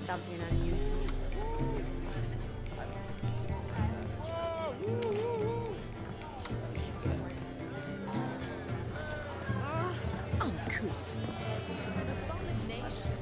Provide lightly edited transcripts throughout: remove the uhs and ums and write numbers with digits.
something unusual. Uncouth. An abomination.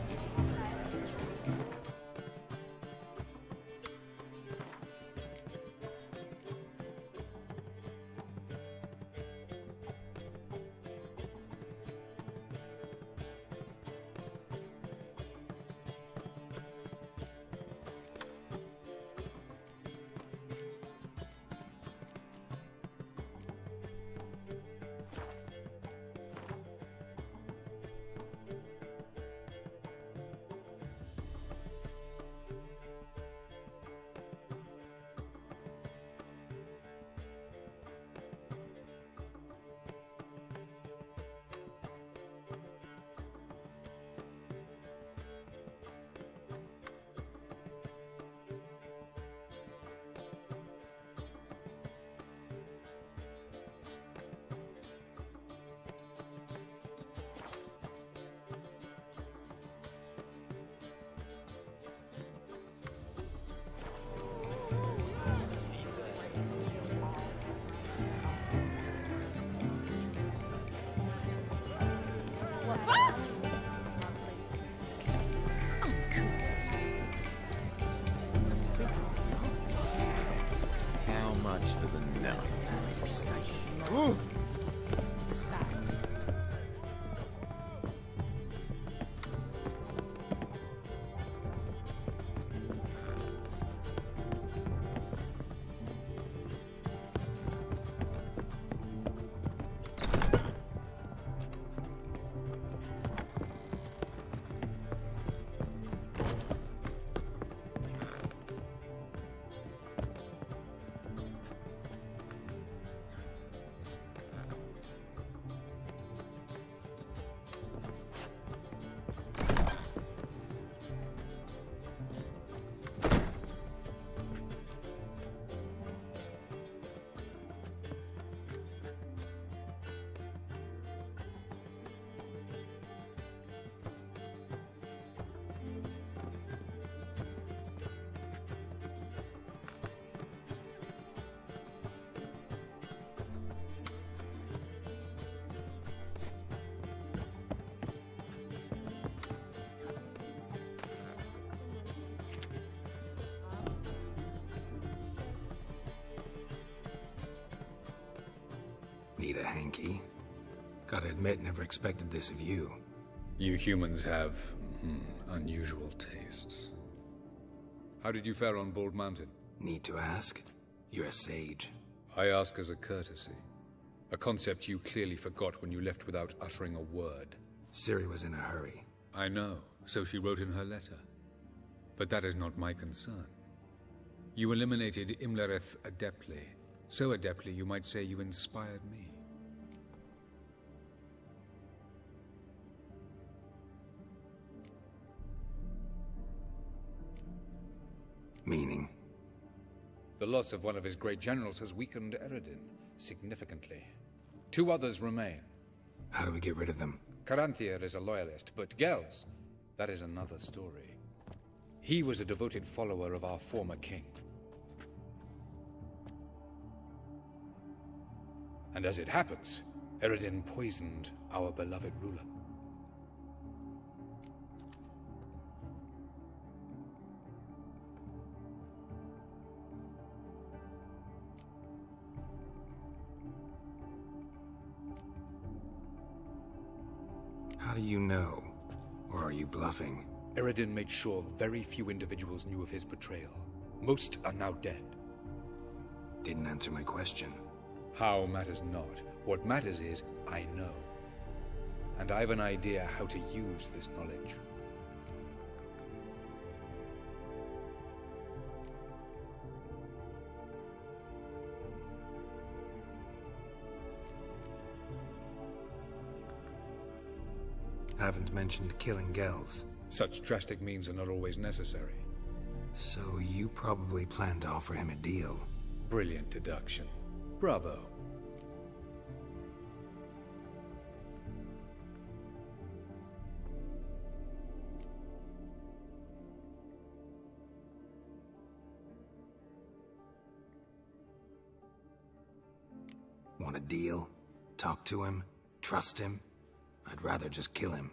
How much for the night? Ooh. Need a hanky? Gotta admit, never expected this of you. You humans have unusual tastes. How did you fare on Bald Mountain? Need to ask? You're a sage. I ask as a courtesy. A concept you clearly forgot when you left without uttering a word. Ciri was in a hurry. I know, so she wrote in her letter. But that is not my concern. You eliminated Imlerith adeptly. So adeptly, you might say you inspired me. Meaning? The loss of one of his great generals has weakened Eredin significantly. 2 others remain. How do we get rid of them? Caranthir is a loyalist, but Gels, that is another story. He was a devoted follower of our former king. And as it happens, Eredin poisoned our beloved ruler. How do you know? Or are you bluffing? Eredin made sure very few individuals knew of his betrayal. Most are now dead. Didn't answer my question. How matters not. What matters is, I know. And I have an idea how to use this knowledge. Haven't mentioned killing Gels. Such drastic means are not always necessary. So you probably plan to offer him a deal. Brilliant deduction. Bravo. deal? Talk to him? Trust him? I'd rather just kill him.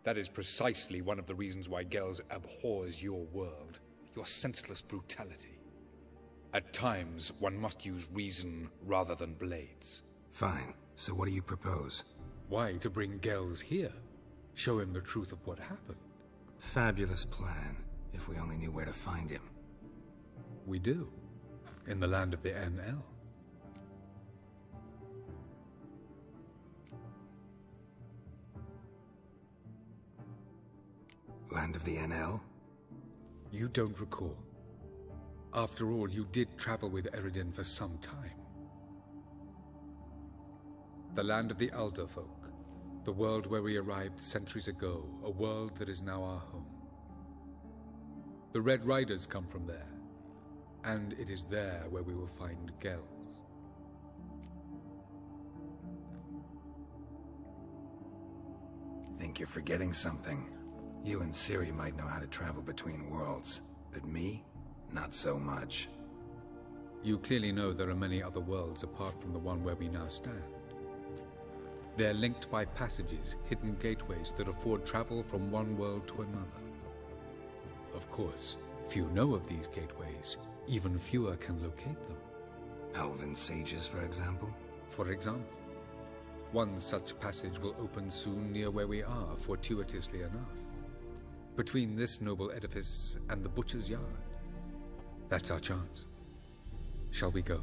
That is precisely one of the reasons why Gels abhors your world, your senseless brutality. At times, one must use reason rather than blades. Fine. So what do you propose? Why, to bring Gels here. Show him the truth of what happened. Fabulous plan, if we only knew where to find him. We do. In the land of the NL. Land of the NL? You don't recall. After all, you did travel with Eredin for some time. The land of the Alder folk. The world where we arrived centuries ago. A world that is now our home. The Red Riders come from there. And it is there where we will find Gels. Think you're forgetting something. You and Ciri might know how to travel between worlds, but me? Not so much. You clearly know there are many other worlds apart from the one where we now stand. They're linked by passages, hidden gateways that afford travel from one world to another. Of course, few know of these gateways. Even fewer can locate them. Elven sages, for example? For example. One such passage will open soon near where we are, fortuitously enough. Between this noble edifice and the butcher's yard. That's our chance. Shall we go?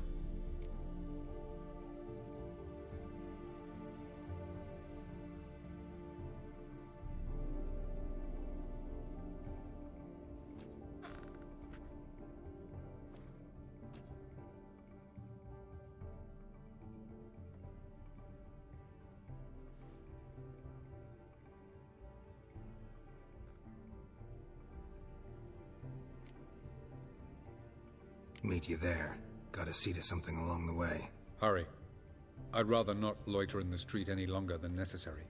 Meet you there. Gotta see to something along the way. Hurry. I'd rather not loiter in the street any longer than necessary.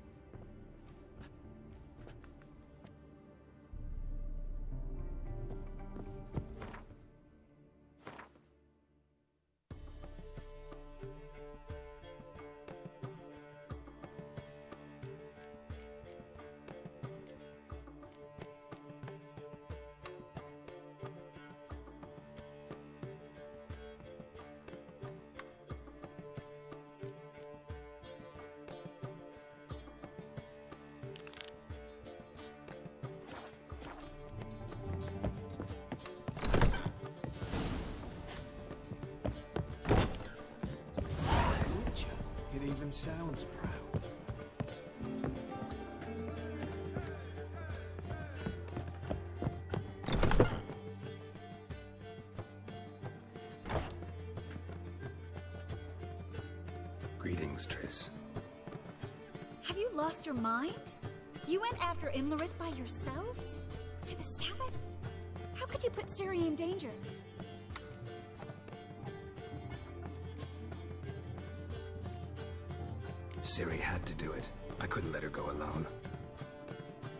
It even sounds proud. Greetings, Triss. Have you lost your mind? You went after Imlerith by yourselves? To the Sabbath? How could you put Ciri in danger? Ciri had to do it. I couldn't let her go alone.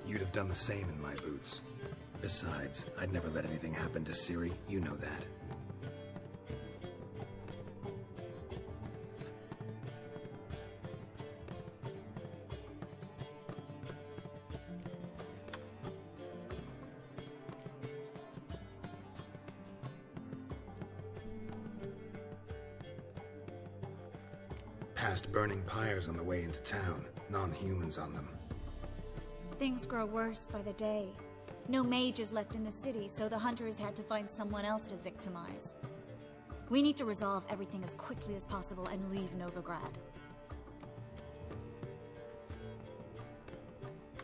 You'd have done the same in my boots. Besides, I'd never let anything happen to Ciri. You know that. Past burning pyres on the way into town. Non-humans on them. Things grow worse by the day. No mages left in the city, so the hunters had to find someone else to victimize. We need to resolve everything as quickly as possible and leave Novigrad.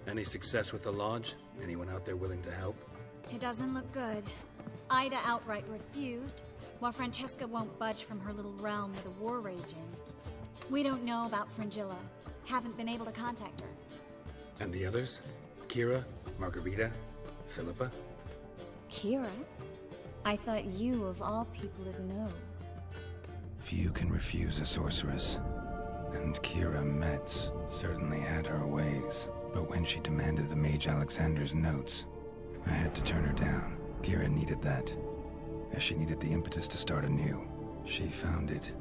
Any success with the lodge? Anyone out there willing to help? It doesn't look good. Ida outright refused, while Francesca won't budge from her little realm with a war raging. We don't know about Fringilla. Haven't been able to contact her. And the others? Kira? Margarita? Philippa? Kira? I thought you, of all people, would know. Few can refuse a sorceress. And Kira Metz certainly had her ways. But when she demanded the Mage Alexander's notes, I had to turn her down. Kira needed that, as she needed the impetus to start anew. She found it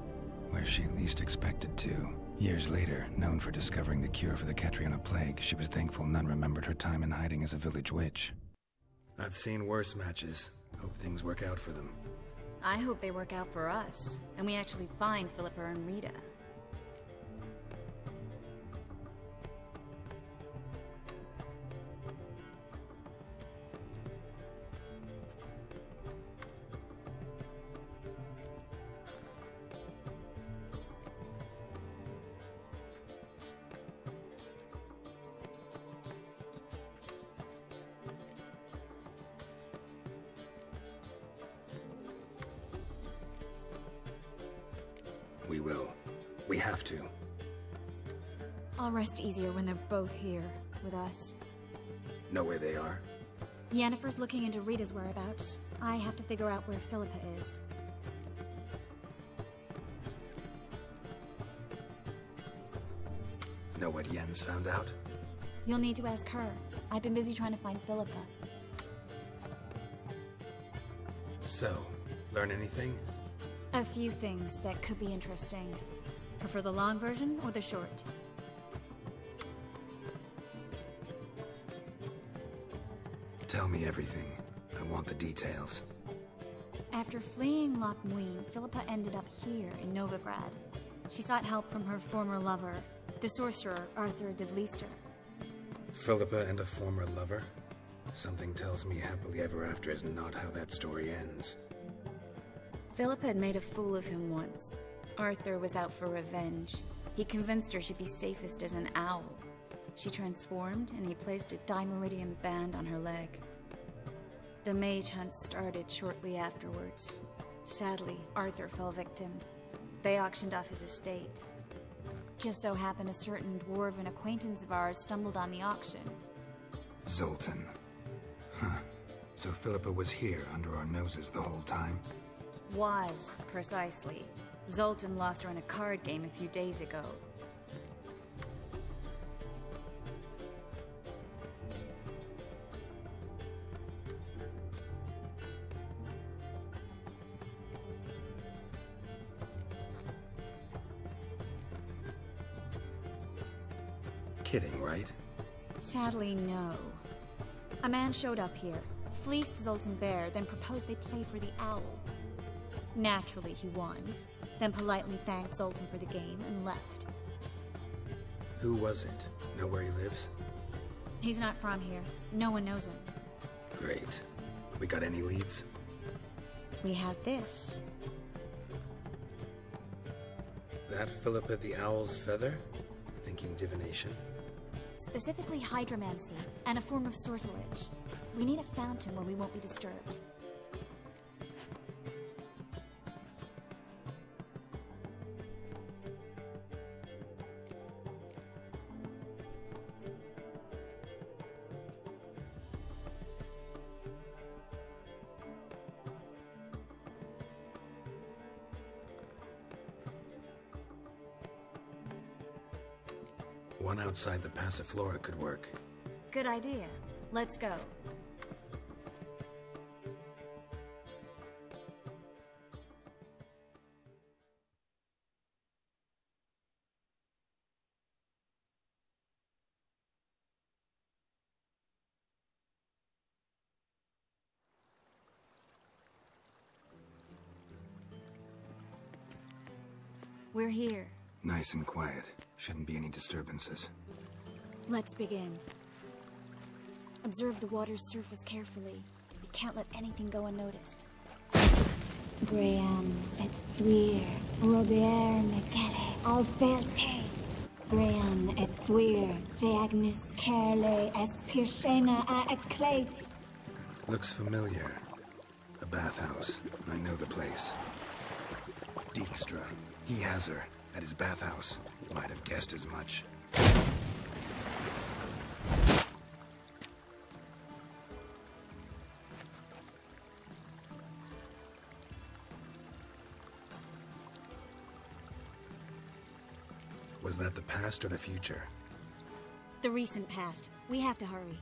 where she least expected to. Years later, known for discovering the cure for the Catriona plague, she was thankful none remembered her time in hiding as a village witch. I've seen worse matches. Hope things work out for them. I hope they work out for us, and we actually find Philippa and Rita. We will. We have to. I'll rest easier when they're both here, with us. Know where they are? Yennefer's looking into Rita's whereabouts. I have to figure out where Philippa is. Know what Yen's found out? You'll need to ask her. I've been busy trying to find Philippa. So, learn anything? A few things that could be interesting. Prefer the long version or the short? Tell me everything. I want the details. After fleeing Loch Muin, Philippa ended up here in Novigrad. She sought help from her former lover, the sorcerer Arthur de Vlister. Philippa and a former lover? Something tells me happily ever after is not how that story ends. Philippa had made a fool of him once. Arthur was out for revenge. He convinced her she'd be safest as an owl. She transformed, and he placed a Dimeridian band on her leg. The mage hunt started shortly afterwards. Sadly, Arthur fell victim. They auctioned off his estate. Just so happened a certain dwarven acquaintance of ours stumbled on the auction. Zoltan. Huh. So Philippa was here under our noses the whole time? Was, precisely. Zoltan lost her in a card game a few days ago. Kidding, right? Sadly, no. A man showed up here, fleeced Zoltan bare, then proposed they play for the owl. Naturally, he won, then politely thanked Zoltan for the game and left. Who was it? Know where he lives? He's not from here. No one knows him. Great. We got any leads? We have this. That Philippa the Owl's feather? Thinking divination? Specifically hydromancy, and a form of sortilege. We need a fountain where we won't be disturbed. One outside the Passiflora could work. Good idea. Let's go. We're here. Nice and quiet. Shouldn't be any disturbances. Let's begin. Observe the water's surface carefully. We can't let anything go unnoticed. Graham et Dwyer, Robert Mekele, Alferte. Graham et Dwyer, Deagnis Kerle, Espirshena a Exclate. Looks familiar. A bathhouse. I know the place. Dijkstra. He has her. At his bathhouse. Might have guessed as much. Was that the past or the future? The recent past. We have to hurry.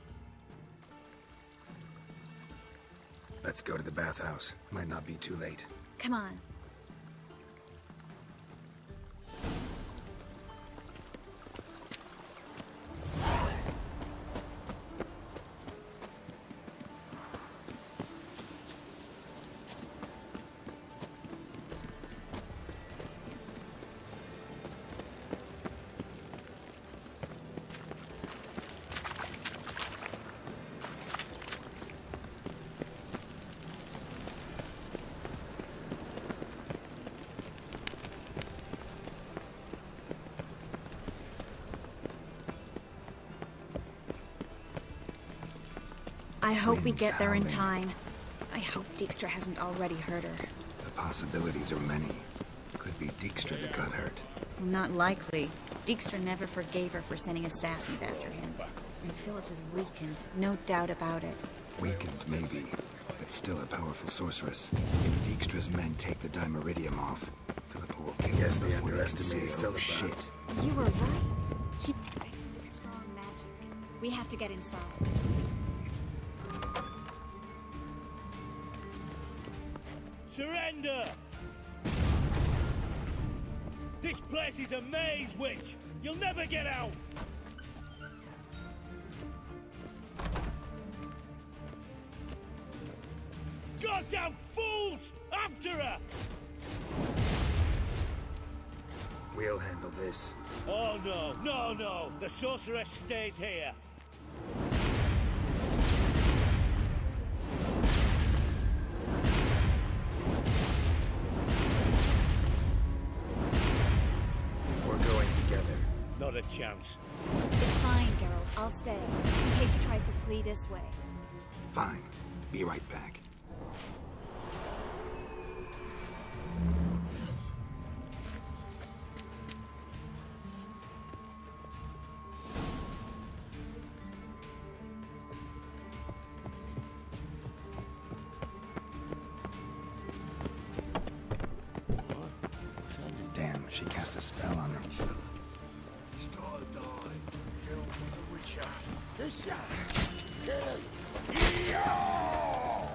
Let's go to the bathhouse. Might not be too late. Come on. I hope we Wind's get there in howling. time. I hope Dijkstra hasn't already hurt her. The possibilities are many. Could be Dijkstra that got hurt. Well, not likely. Dijkstra never forgave her for sending assassins after him. And Philip is weakened, no doubt about it. Weakened, maybe, but still a powerful sorceress. If Dijkstra's men take the Dimeridium off, Philippa will kill Guess them they before they can say, underestimated oh Philippa. shit. You were right. She possesses strong magic. We have to get inside. Surrender! This place is a maze, witch! You'll never get out! Goddamn fools! After her! We'll handle this. Oh no, no, no! The sorceress stays here! We're going together. Not a chance. It's fine, Geralt. I'll stay, in case she tries to flee this way. Fine. Be right back. Damn, she cast a spell on him. He's gotta die. Kill the Witcher. This ya. Kill him. Yeah!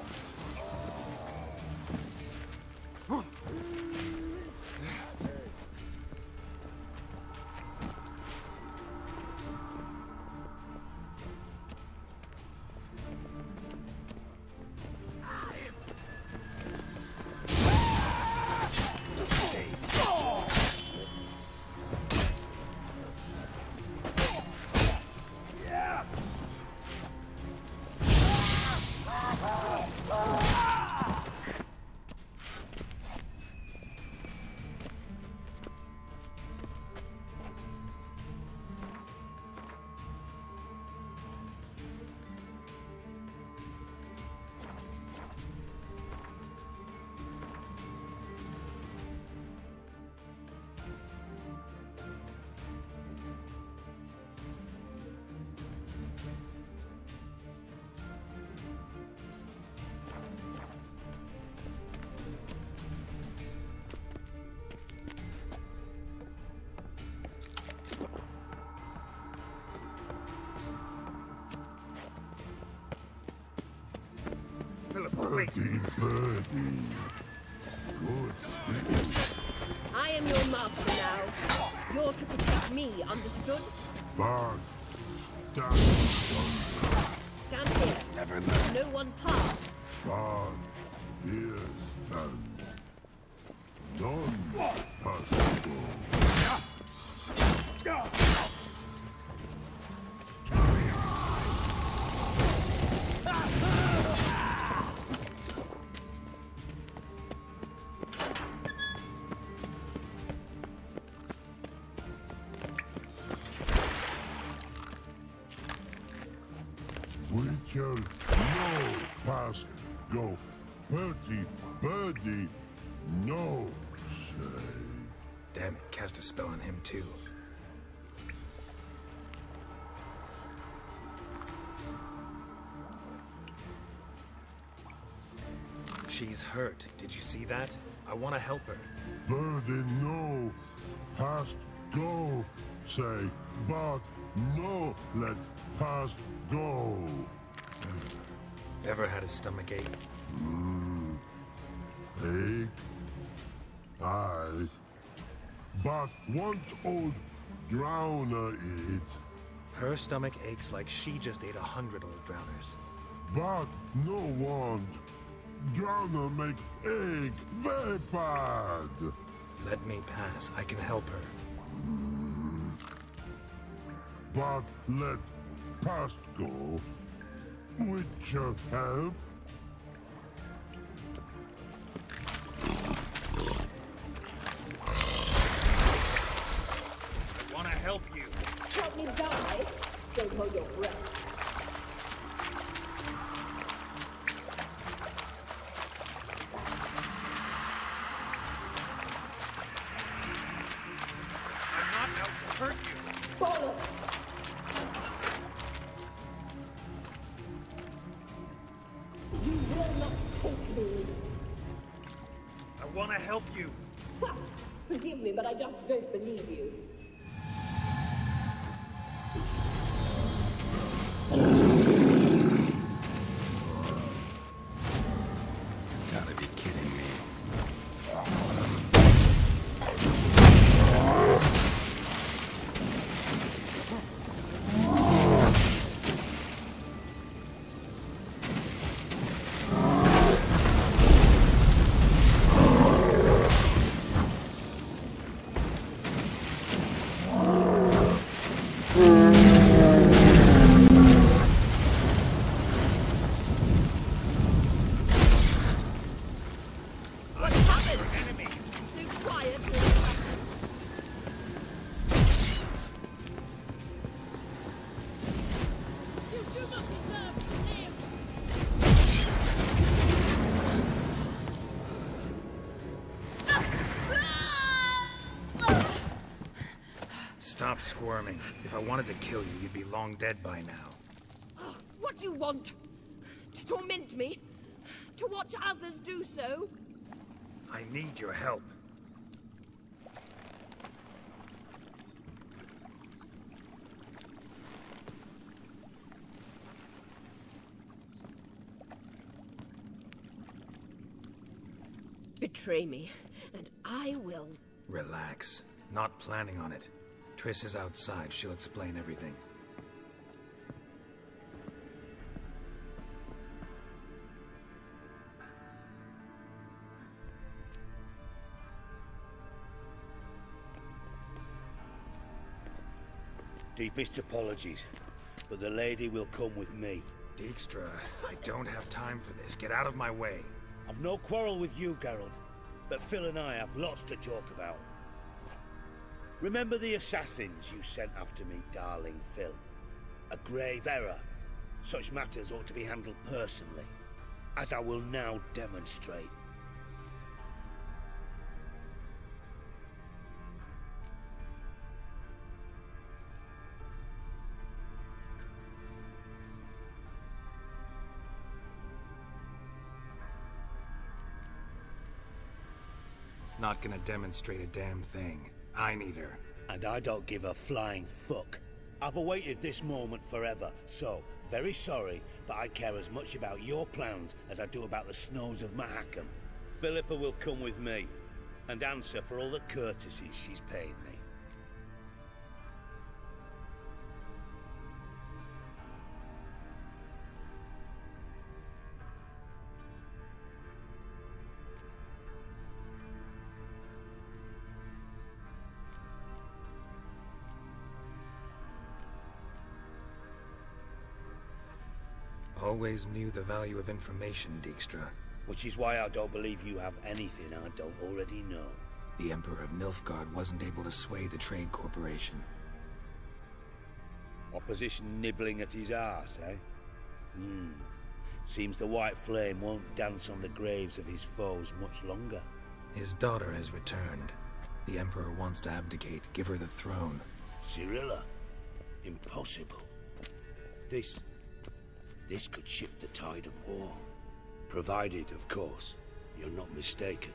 I am your master now. You're to protect me, understood? Stand here. Never learn. No one pass. Witcher, no past go. Birdie, birdie, no say. Damn it, cast a spell on him too. She's hurt. Did you see that? I want to help her. Birdie, no past go say, but no let past go. Ever had a stomach ache? Ache? Aye. But once old drowner eat, Her stomach aches like she just ate 100 old drowners. but no want. Drowner make ache very bad. Let me pass. I can help her. But let past go. Witcher help. Want to help you. Help me die. Don't hold your breath. I want to help you. Forgive me, but I just don't believe you. Gotta be kidding me. Stop squirming. If I wanted to kill you, you'd be long dead by now. What do you want? To torment me? To watch others do so? I need your help. Betray me, and I will. Relax. Not planning on it. Triss is outside. She'll explain everything. Deepest apologies, but the lady will come with me. Dijkstra, I don't have time for this. Get out of my way. I've no quarrel with you, Geralt, but Phil and I have lots to talk about. Remember the assassins you sent after me, darling Phil? A grave error. Such matters ought to be handled personally, as I will now demonstrate. Not gonna demonstrate a damn thing. I need her. And I don't give a flying fuck. I've awaited this moment forever, so, very sorry, but I care as much about your plans as I do about the snows of Mahakam. Philippa will come with me, and answer for all the courtesies she's paid me. Always knew the value of information, Dijkstra. Which is why I don't believe you have anything I don't already know. The Emperor of Nilfgaard wasn't able to sway the Trade Corporation. Opposition nibbling at his arse, eh? Seems the White Flame won't dance on the graves of his foes much longer. His daughter has returned. The Emperor wants to abdicate, give her the throne. Cyrilla? Impossible. This could shift the tide of war. Provided, of course, you're not mistaken.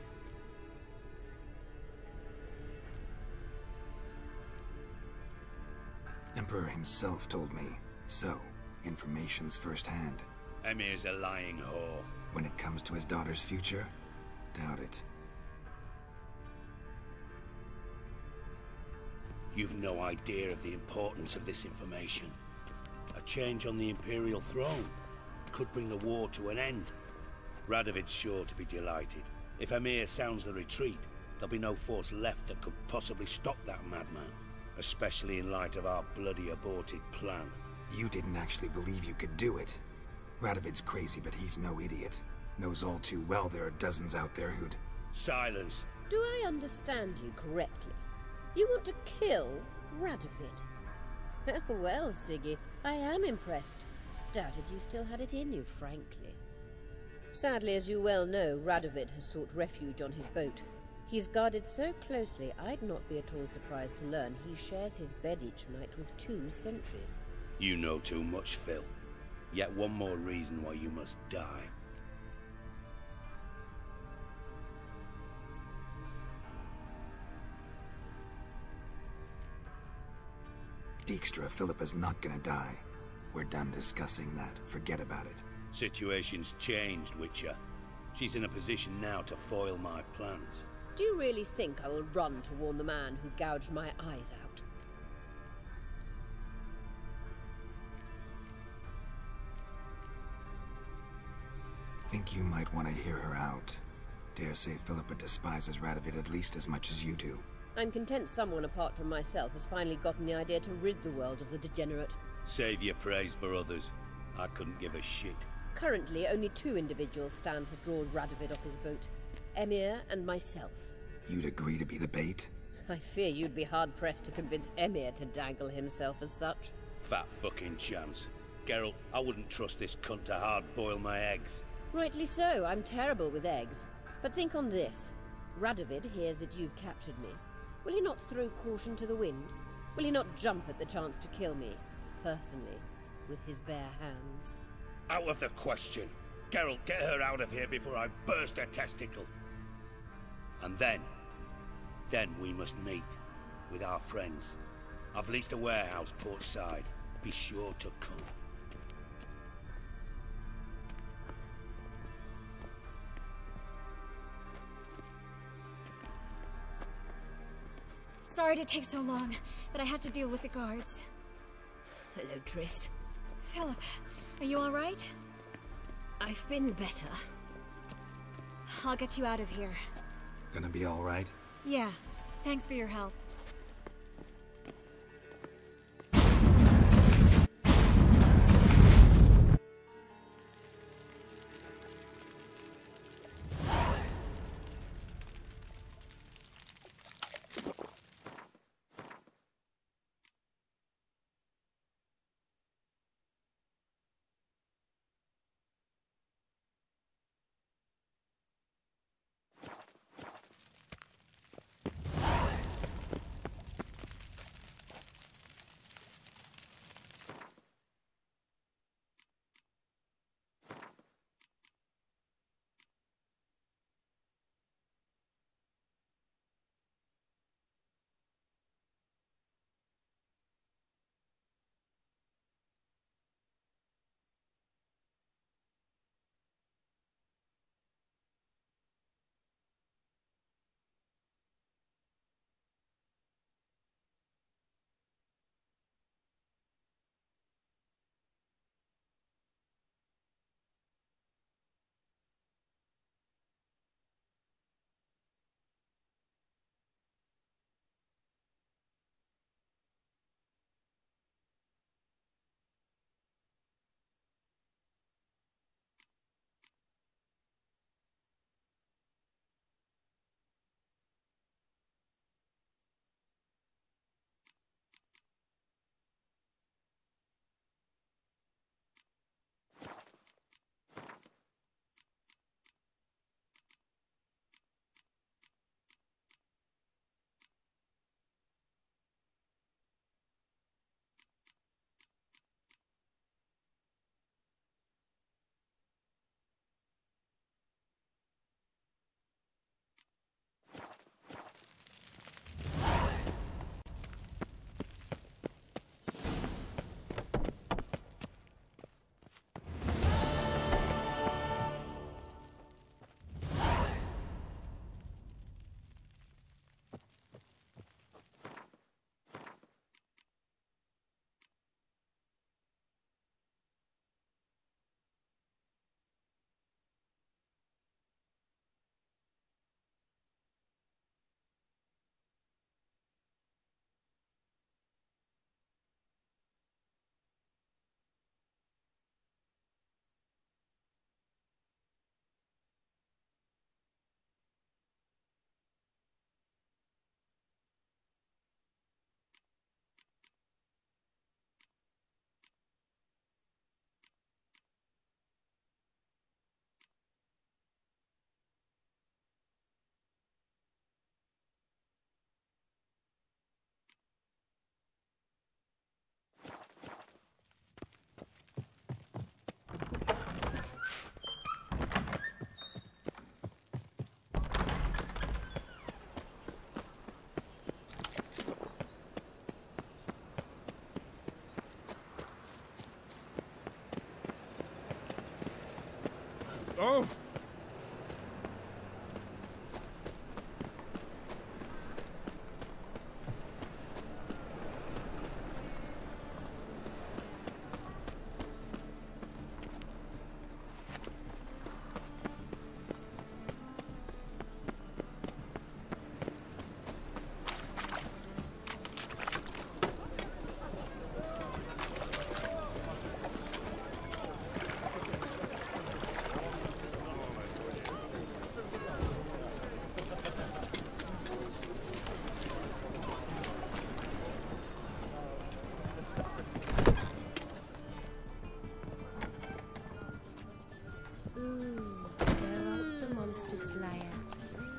Emperor himself told me. So, information's firsthand. Emir's a lying whore. When it comes to his daughter's future, doubt it. You've no idea of the importance of this information. A change on the Imperial throne could bring the war to an end. Radovid's sure to be delighted. If Emir sounds the retreat, there'll be no force left that could possibly stop that madman. Especially in light of our bloody aborted plan. You didn't actually believe you could do it. Radovid's crazy, but he's no idiot. Knows all too well there are dozens out there who'd... Silence. Do I understand you correctly? You want to kill Radovid? Well, Siggy, I am impressed. Doubted you still had it in you, frankly. Sadly, as you well know, Radovid has sought refuge on his boat. He's guarded so closely, I'd not be at all surprised to learn he shares his bed each night with 2 sentries. You know too much, Phil. Yet one more reason why you must die. Dijkstra, Philippa's not gonna die. We're done discussing that. Forget about it. Situation's changed, Witcher. She's in a position now to foil my plans. Do you really think I will run to warn the man who gouged my eyes out? Think you might want to hear her out. Dare say Philippa despises Radovid at least as much as you do. I'm content someone apart from myself has finally gotten the idea to rid the world of the degenerate. Save your praise for others. I couldn't give a shit. Currently, only 2 individuals stand to draw Radovid off his boat. Emir and myself. You'd agree to be the bait? I fear you'd be hard-pressed to convince Emir to dangle himself as such. Fat fucking chance. Geralt, I wouldn't trust this cunt to hard-boil my eggs. Rightly so, I'm terrible with eggs. But think on this. Radovid hears that you've captured me. Will he not throw caution to the wind? Will he not jump at the chance to kill me, personally, with his bare hands? Out of the question. Geralt, get her out of here before I burst her testicle. And then we must meet with our friends. I've leased a warehouse portside. Be sure to come. Sorry to take so long, but I had to deal with the guards. Hello, Triss. Philip, are you all right? I've been better. I'll get you out of here. Gonna be all right? Yeah, thanks for your help.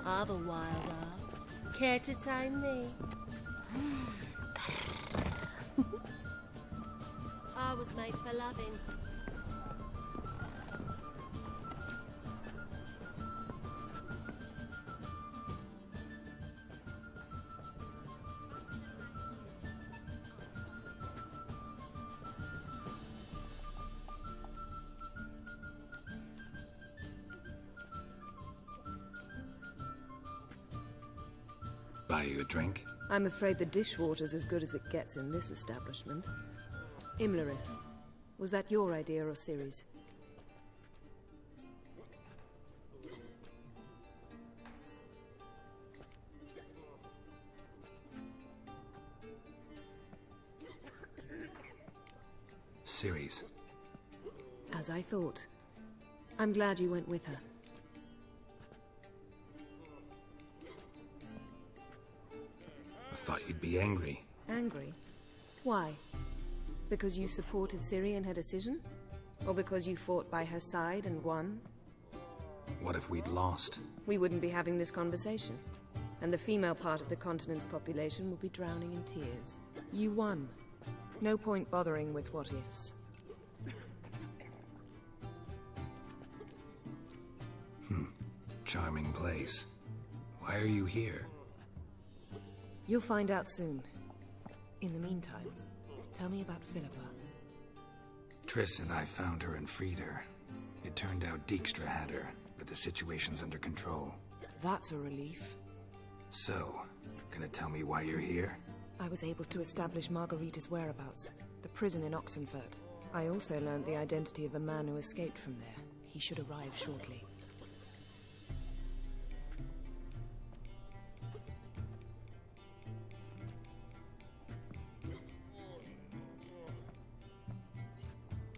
I've a wild heart. Care to tame me? I was made for loving. Buy you a drink? I'm afraid the dishwater's as good as it gets in this establishment. Imlerith, was that your idea or Ciri's? Ciri's. As I thought. I'm glad you went with her. I thought you'd be angry. Angry? Why? Because you supported Ciri in her decision? Or because you fought by her side and won? What if we'd lost? We wouldn't be having this conversation. And the female part of the continent's population would be drowning in tears. You won. No point bothering with what-ifs. Charming place. Why are you here? You'll find out soon. In the meantime, tell me about Philippa. Triss and I found her and freed her. It turned out Dijkstra had her, but the situation's under control. That's a relief. So, gonna tell me why you're here? I was able to establish Margarita's whereabouts, the prison in Oxenfurt. I also learned the identity of a man who escaped from there. He should arrive shortly.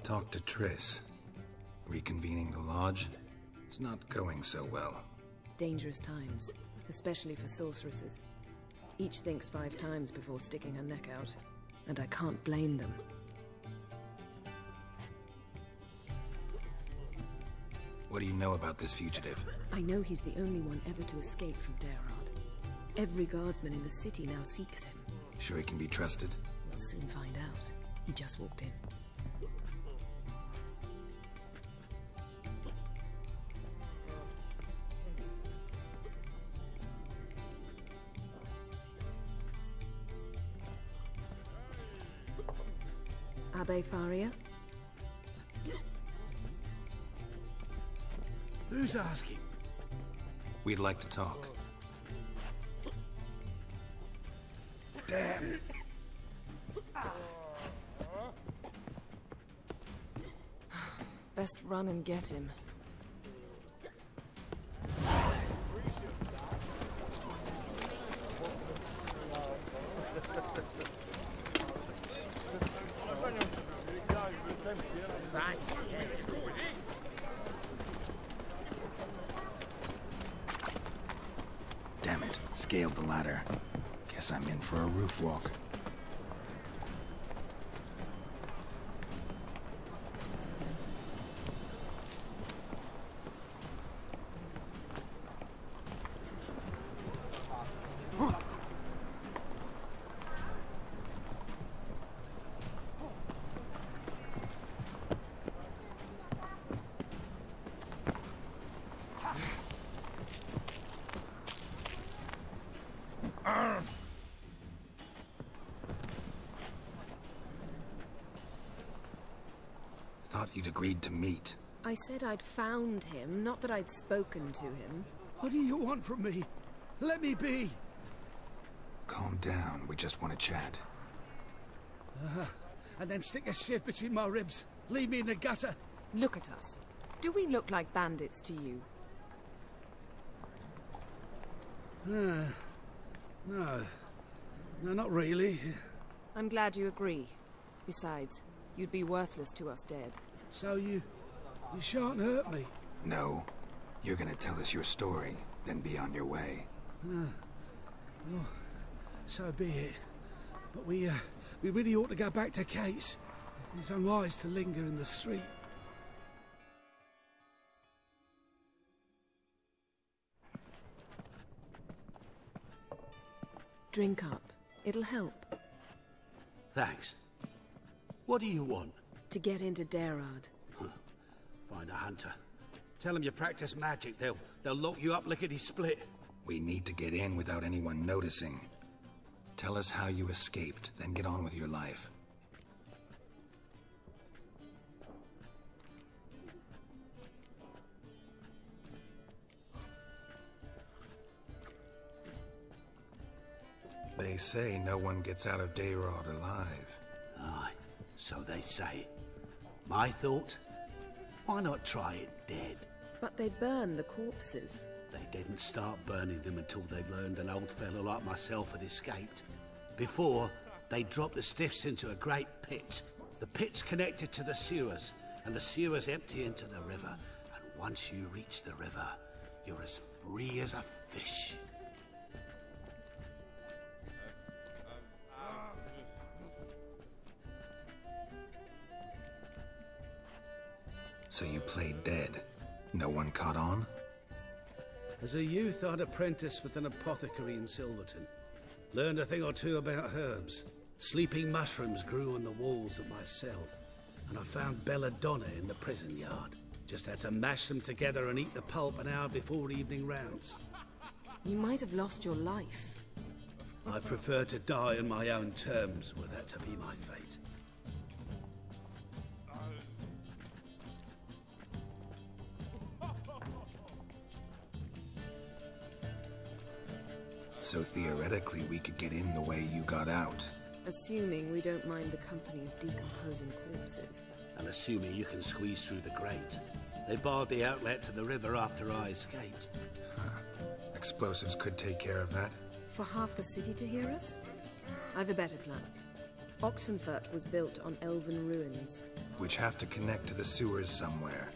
Talk to Triss. Reconvening the lodge? It's not going so well. Dangerous times, especially for sorceresses. Each thinks 5 times before sticking her neck out, and I can't blame them. What do you know about this fugitive? I know he's the only one ever to escape from Daerard. Every guardsman in the city now seeks him. Sure he can be trusted? We'll soon find out. He just walked in. Abbe Faria? Who's asking? We'd like to talk. Damn! Best run and get him. Damn it. Scaled the ladder. Guess I'm in for a roof walk. Thought you'd agreed to meet. I said I'd found him, not that I'd spoken to him. What do you want from me? Let me be! Calm down, we just want to chat. And then stick a sieve between my ribs. Leave me in the gutter. Look at us. Do we look like bandits to you? No. No, not really. I'm glad you agree. Besides, you'd be worthless to us dead. So you shan't hurt me? No. You're gonna tell us your story, then be on your way. Well, so be it. But we really ought to go back to Kate's. It's unwise to linger in the street. Drink up. It'll help. Thanks. What do you want? To get into Daerad. Find a hunter. Tell them you practice magic. They'll lock you up lickety-split. We need to get in without anyone noticing. Tell us how you escaped, then get on with your life. They say no one gets out of Daerad alive. Aye, so they say. My thought? Why not try it dead? But they burn the corpses. They didn't start burning them until they'd learned an old fellow like myself had escaped. Before, they dropped the stiffs into a great pit. The pit's connected to the sewers, and the sewers empty into the river. And once you reach the river, you're as free as a fish. So you played dead. No one caught on? As a youth, I'd apprenticed with an apothecary in Silverton. Learned a thing or two about herbs. Sleeping mushrooms grew on the walls of my cell. And I found belladonna in the prison yard. Just had to mash them together and eat the pulp an hour before evening rounds. You might have lost your life. I prefer to die on my own terms, were that to be my fate. So theoretically, we could get in the way you got out. Assuming we don't mind the company of decomposing corpses. And assuming you can squeeze through the grate. They barred the outlet to the river after I escaped. Huh. Explosives could take care of that. For half the city to hear us? I've a better plan. Oxenfurt was built on elven ruins. Which have to connect to the sewers somewhere.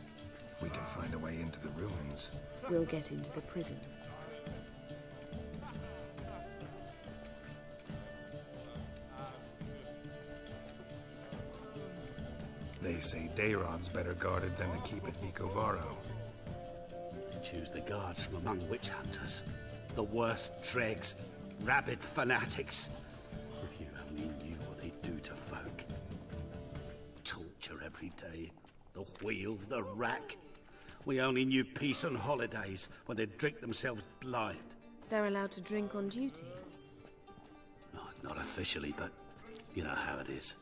If we can find a way into the ruins. We'll get into the prison. They say Daerad's better guarded than the keep at Vicovaro. They choose the guards from among witch hunters. The worst dregs, rabid fanatics. If you only knew what they do to folk. Torture every day. The wheel, the rack. We only knew peace on holidays when they'd drink themselves blind. They're allowed to drink on duty? Not officially, but you know how it is.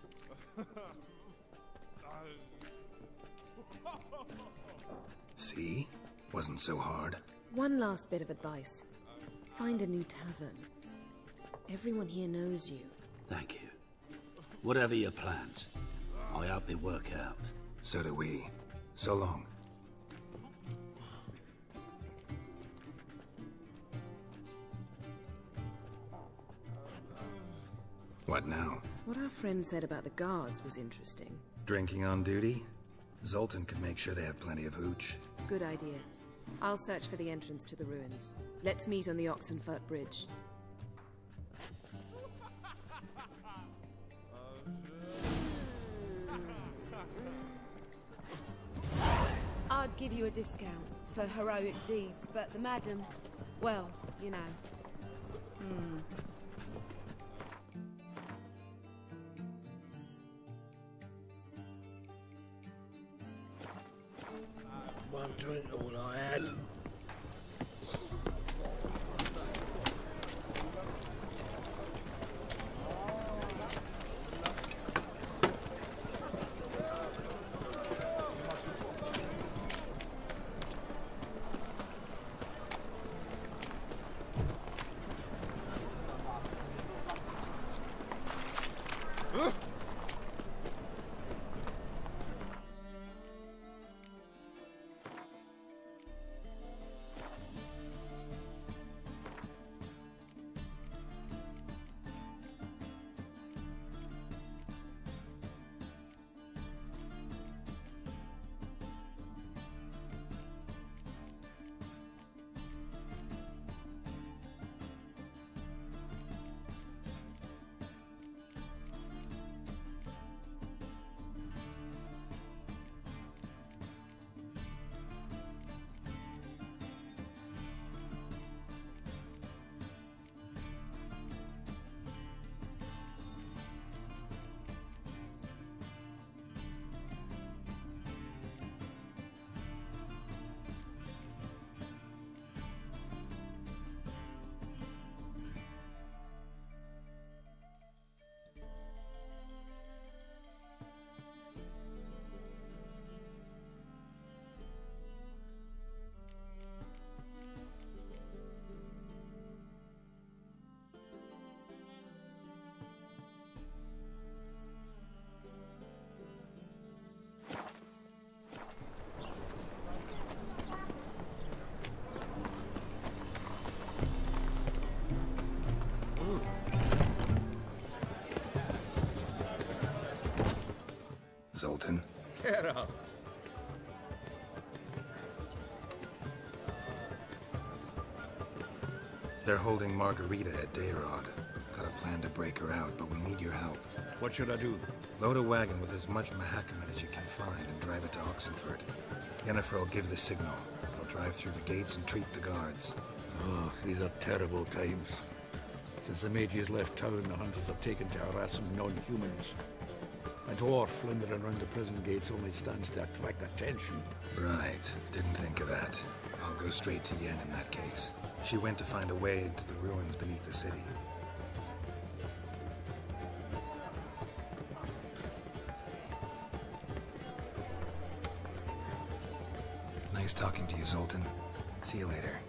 See? Wasn't so hard. One last bit of advice. Find a new tavern. Everyone here knows you. Thank you. Whatever your plans, I hope they work out. So do we. So long. What now? What our friend said about the guards was interesting. Drinking on duty? Zoltan could make sure they have plenty of hooch. Good idea. I'll search for the entrance to the ruins. Let's meet on the Oxenfurt Bridge. I'd give you a discount for heroic deeds, but the madam, well, you know. One drink, all I had. They're holding Margarita at Dayrod. Got a plan to break her out, but we need your help. What should I do? Load a wagon with as much Mahakaman as you can find and drive it to Oxenford. Yennefer will give the signal. They'll drive through the gates and treat the guards. Oh, these are terrible times. Since the mages left town, the hunters have taken to harassing non-humans. A dwarf lingering around the prison gates only stands to attract attention. Right. Didn't think of that. I'll go straight to Yen in that case. She went to find a way into the ruins beneath the city. Nice talking to you, Zoltan. See you later.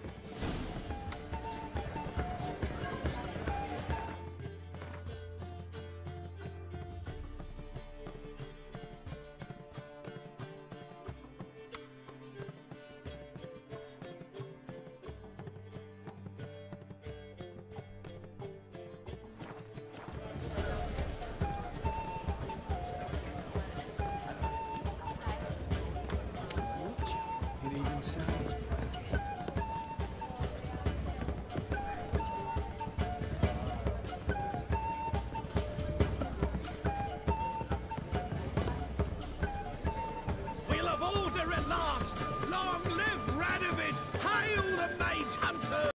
It even sounds pretty. We'll have order at last! Long live Radovid! Hail the mage hunters!